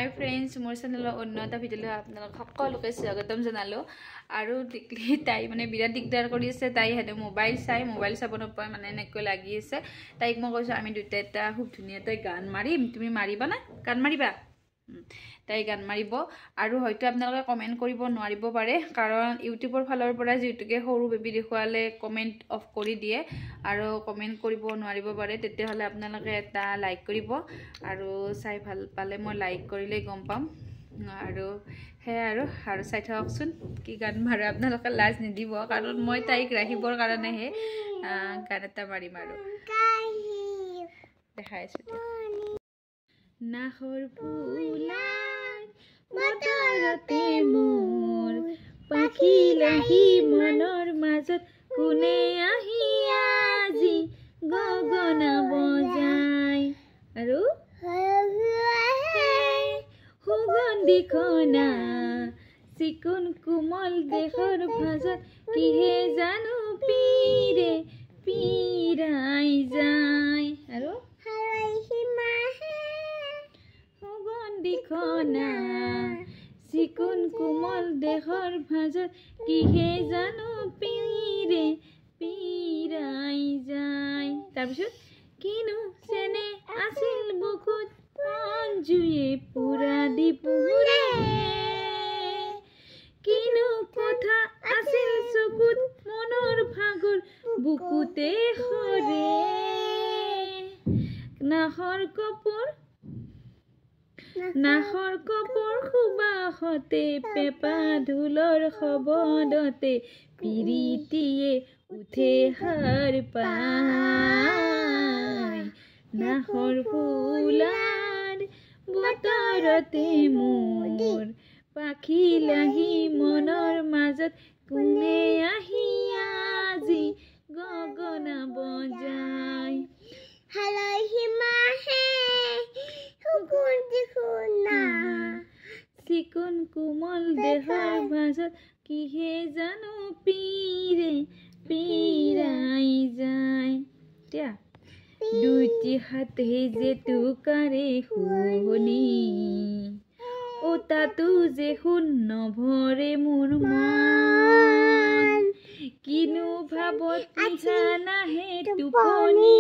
Hi friends, মোৰ চেনেলৰ অন্য এটা ভিডিঅ'লৈ আপোনালোক সকলোকে স্বাগতম জনালো আৰু দেখলি তাই মানে বিৰাট দিগদাৰ কৰি আছে তাই হেডে মোবাইল চাব নপায় মানে এনেকৈ লাগি আছে তাইক মই কৈছো আমি দুটা এটা খুব ধুনীয়া তাই গান মাৰিম তুমি মাৰিবা না গান মাৰিবা তাই গান মাৰিব আৰু হয়তো আপোনালোকে কমেন্ট কৰিব নোৱাৰিব পাৰে কাৰণ ইউটিউবৰ ফালৰ পৰা যেটুকে সৰু বেবি দেখুৱালে কমেন্ট অফ কৰি দিয়ে আৰু কমেন্ট কৰিব নোৱাৰিব পাৰে তেতিয়াহলে আপোনালোকে এটা লাইক কৰিব আৰু চাই ভাল পালে মই লাইক কৰিলে গম পাম আৰু হে আৰু চাই থাককচোন কি গান মাৰে আপোনালোকে লাজ নিদিব কাৰণ মই তাইক ৰাখিবৰ কাৰণে হে গান এটা মাৰিম আৰু দেখাইছো নাহৰ ফুলাৰ বতৰতে মোৰ পাখি লাহি মনৰ মাজত কোনে আহি আজি গগনা বজাই আৰু সুগন্ধিখনা চিকুণ কোমল দেহৰ ভাজত কিহে জানো পীৰে পীৰাই যায় আৰু সুগন্ধিখনা চিকুণ কোমল দেহৰ ভাজত কিহে জানো পীৰে পীৰাই যায় তাৰপিছত কিনো চেনে আছিল বুকুত জুয়ে পুৰা দি পুৰে কিনো কথা আছিল চকুত মনৰ ভাগৰ বুকুতে সৰে নাহৰ কপৰ সুবাসতে পেপা ঢোলৰ শব্দতে পিৰিতিয়ে উঠে সাৰ পায় নাহৰ ফুলাৰ বতৰতে মোৰ পাখি লাহি মনৰ মাজত কোনে আহি আজি গগনা বজাই চিকুণ কোমল দেহৰ মাজত কিহে জানো পীৰে পীৰাই যায় এতিয়া দুইটি হাতে যে তোকাৰে শুনি ও তাতো যে শুন নভৰে মোৰ মন কিনো ভাবত নিশা নাহে টোপনি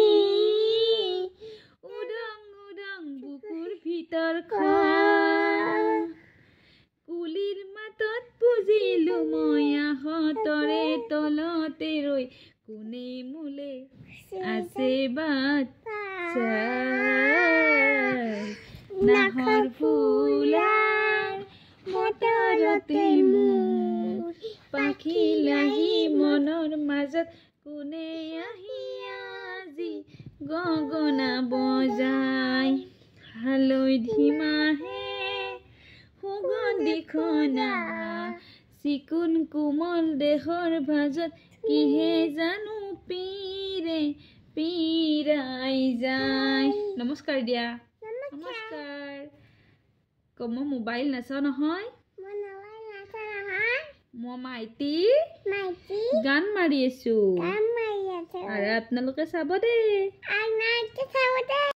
উদং উদং বুকুৰ ভিতৰখন কুলিৰ মাতত বুজিলো মই আহঁতৰে তলতে ৰৈ কোনে মোলে আছে বাট নাহৰ ফুলাৰ বতৰতে মোৰ পাখি লাহি মনৰ মাজত কোনে আহি আজি গগনা বজাই হালধি মাহে সুগন্ধিখনা চিকুণ কোমল দেহৰ ভাজত কিহে জানো পীৰে পীৰাই যায় নমস্কাৰ দিয়া নমস্কাৰ কম মোবাইল নাচাও নহয় মই মাইতি গান মাৰি আছো আৰু আপোনালোকে চাব দেই